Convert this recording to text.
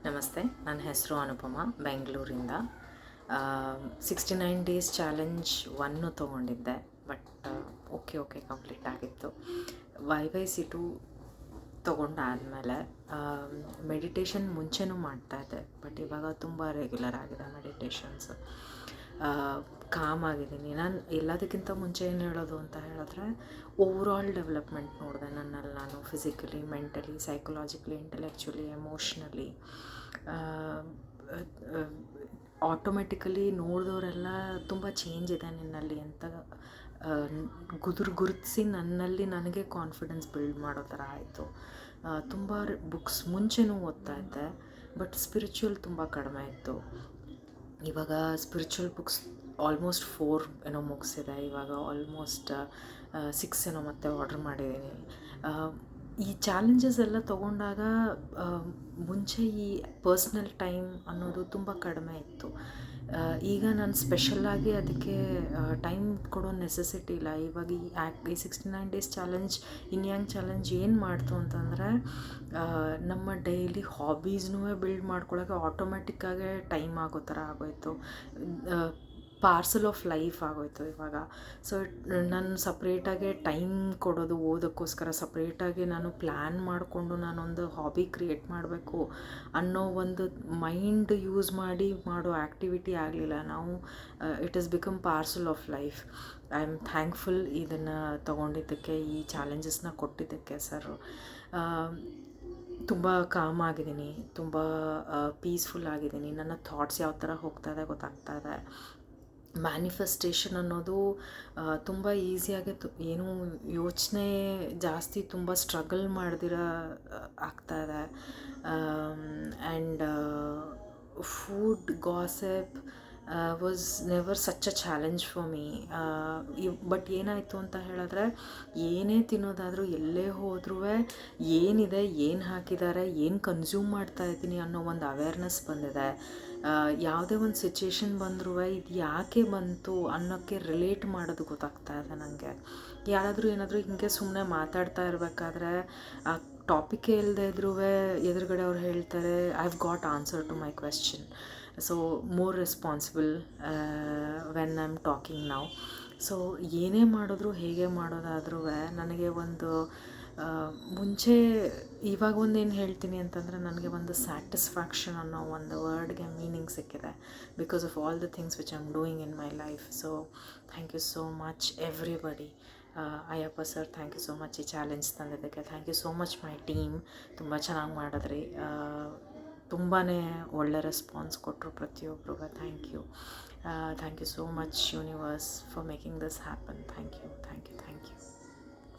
ನಮಸ್ತೆ, ನನ್ನ ಹೆಸರು ಅನುಪಮ, ಬೆಂಗಳೂರಿಂದ. 69 ಡೇಸ್ ಚಾಲೆಂಜ್ 1 ತೊಗೊಂಡಿದ್ದೆ, ಬಟ್ ಓಕೆ ಕಂಪ್ಲೀಟ್ ಆಗಿತ್ತು. YYC2 ತೊಗೊಂಡಾದಮೇಲೆ ಮೆಡಿಟೇಷನ್ ಮುಂಚೆನೂ ಮಾಡ್ತಾಯಿದ್ದೆ, ಬಟ್ ಇವಾಗ ತುಂಬ ರೆಗ್ಯುಲರ್ ಆಗಿದೆ ಮೆಡಿಟೇಷನ್ಸ್. ಕಾಮ್ ಆಗಿದ್ದೀನಿ. ನಾನು ಎಲ್ಲದಕ್ಕಿಂತ ಮುಂಚೆ ಏನು ಹೇಳೋದು ಅಂತ ಹೇಳಿದ್ರೆ, ಓವರಾಲ್ ಡೆವಲಪ್ಮೆಂಟ್ ನೋಡಿದೆ ನನ್ನಲ್ಲಿ. ನಾನು physically, mentally, psychologically, intellectually, emotionally, automatically ನೋಡಿದವರೆಲ್ಲ ತುಂಬ ಚೇಂಜ್ ಇದೆ ನಿನ್ನಲ್ಲಿ ಅಂತ ಗುರುತಿಸಿ ನನ್ನಲ್ಲಿ ನನಗೆ ಕಾನ್ಫಿಡೆನ್ಸ್ ಬಿಲ್ಡ್ ಮಾಡೋ ಥರ ಆಯಿತು. ತುಂಬ ಬುಕ್ಸ್ ಮುಂಚೆನೂ ಓದ್ತಾ ಇದ್ದೆ, ಬಟ್ ಸ್ಪಿರಿಚುವಲ್ ತುಂಬ ಕಡಿಮೆ ಇತ್ತು. ಇವಾಗ ಸ್ಪಿರಿಚುವಲ್ ಬುಕ್ಸ್ ಆಲ್ಮೋಸ್ಟ್ 4 ಏನೋ ಮುಗಿಸಿದೆ. ಇವಾಗ ಆಲ್ಮೋಸ್ಟ್ 6 ಏನೋ ಮತ್ತೆ ಆರ್ಡ್ರ್ ಮಾಡಿದ್ದೀನಿ. ಈ ಚಾಲೆಂಜಸ್ ಎಲ್ಲ ತೊಗೊಂಡಾಗ ಮುಂಚೆ ಈ ಪರ್ಸ್ನಲ್ ಟೈಮ್ ಅನ್ನೋದು ತುಂಬ ಕಡಿಮೆ ಇತ್ತು. ಈಗ ನಾನು ಸ್ಪೆಷಲ್ಲಾಗಿ ಅದಕ್ಕೆ ಟೈಮ್ ಕೊಡೋ ನೆಸೆಸಿಟಿ ಇಲ್ಲ. ಇವಾಗ ಈ 69 ಡೇಸ್ ಚಾಲೆಂಜ್, ಇನ್ಯಾಂಗ್ ಚಾಲೆಂಜ್ ಏನು ಮಾಡ್ತು ಅಂತಂದರೆ, ನಮ್ಮ ಡೈಲಿ ಹಾಬೀಸ್ನೂ ಬಿಲ್ಡ್ ಮಾಡ್ಕೊಳ್ಳೋಕೆ ಆಟೋಮೆಟಿಕ್ಕಾಗೆ ಟೈಮ್ ಆಗೋ ಥರ ಆಗೋಯಿತು. ಪಾರ್ಸಲ್ ಆಫ್ ಲೈಫ್ ಆಗೋಯಿತು ಇವಾಗ. ಸೊ ನಾನು ಸಪ್ರೇಟಾಗೆ ಟೈಮ್ ಕೊಡೋದು, ಓದೋಕ್ಕೋಸ್ಕರ ಸಪ್ರೇಟಾಗಿ ನಾನು ಪ್ಲ್ಯಾನ್ ಮಾಡಿಕೊಂಡು ನಾನೊಂದು ಹಾಬಿ ಕ್ರಿಯೇಟ್ ಮಾಡಬೇಕು ಅನ್ನೋ ಒಂದು ಮೈಂಡ್ ಯೂಸ್ ಮಾಡಿ ಮಾಡೋ ಆ್ಯಕ್ಟಿವಿಟಿ ಆಗಲಿಲ್ಲ. ನಾವು it is become parcel of life. I am thankful ಇದನ್ನು ತೊಗೊಂಡಿದ್ದಕ್ಕೆ, ಈ ಚಾಲೆಂಜಸ್ನ ಕೊಟ್ಟಿದ್ದಕ್ಕೆ ಸರು. ತುಂಬ ಕಾಮ್ ಆಗಿದ್ದೀನಿ, ತುಂಬ ಪೀಸ್ಫುಲ್ ಆಗಿದ್ದೀನಿ. ನನ್ನ ಥಾಟ್ಸ್ ಯಾವ ಥರ ಹೋಗ್ತಾಯಿದೆ ಗೊತ್ತಾಗ್ತಾ ಇದೆ. ಮ್ಯಾನಿಫೆಸ್ಟೇಷನ್ ಅನ್ನೋದು ತುಂಬ ಈಸಿಯಾಗಿ ಏನೂ ಯೋಚನೆ ಜಾಸ್ತಿ ತುಂಬ ಸ್ಟ್ರಗಲ್ ಮಾಡ್ದಿರ ಆಗ್ತಾಯಿದೆ. And food gossip was never such a challenge for me. But ಏನಾಯಿತು ಅಂತ ಹೇಳಿದ್ರೆ, ಏನೇ ತಿನ್ನೋದಾದರೂ, ಎಲ್ಲೇ ಹೋದ್ರೂ ಏನಿದೆ, ಏನು ಹಾಕಿದ್ದಾರೆ, ಏನು ಕನ್ಸ್ಯೂಮ್ ಮಾಡ್ತಾಯಿದ್ದೀನಿ ಅನ್ನೋ ಒಂದು ಅವೇರ್ನೆಸ್ ಬಂದಿದೆ. ಯಾವುದೇ ಒಂದು ಸಿಚುಯೇಷನ್ ಬಂದರೂ ಇದು ಯಾಕೆ ಬಂತು ಅನ್ನೋಕ್ಕೆ ರಿಲೇಟ್ ಮಾಡೋದು ಗೊತ್ತಾಗ್ತಾ ಇದೆ ನನಗೆ. ಯಾರಾದರೂ ಏನಾದರೂ ಹಿಂಗೆ ಸುಮ್ಮನೆ ಮಾತಾಡ್ತಾ ಇರಬೇಕಾದ್ರೆ, ಆ ಟಾಪಿಕ್ಕೇ ಇಲ್ಲದೆ ಇದ್ರೂ ಎದುರುಗಡೆ ಅವ್ರು ಹೇಳ್ತಾರೆ, I have got answer to my question. So more responsible when I am talking now. So ಏನೇ ಮಾಡಿದ್ರು, ಹೇಗೆ ಮಾಡೋದಾದ್ರೂ ನನಗೆ ಒಂದು ಮುಂಚೆ ಇವಾಗ ಒಂದೇನು ಹೇಳ್ತೀನಿ ಅಂತಂದರೆ, ನನಗೆ ಒಂದು ಸ್ಯಾಟಿಸ್ಫ್ಯಾಕ್ಷನ್ ಅನ್ನೋ ಒಂದು ವರ್ಡ್ಗೆ ಮೀನಿಂಗ್ ಸಿಕ್ಕಿದೆ, because of all the things which I am doing in my life. So thank you so much everybody. Ayyappa sir, thank you so much ಈ ಚಾಲೆಂಜ್ ತಂದಿದ್ದಕ್ಕೆ. Thank you so much my team. ತುಂಬ ಚೆನ್ನಾಗಿ ಮಾಡಿದ್ರಿ. ತುಂಬಾ ಒಳ್ಳೆ response ಕೊಟ್ಟರು ಪ್ರತಿಯೊಬ್ಬರು. Thank you. Thank you so much universe for making this happen. Thank you.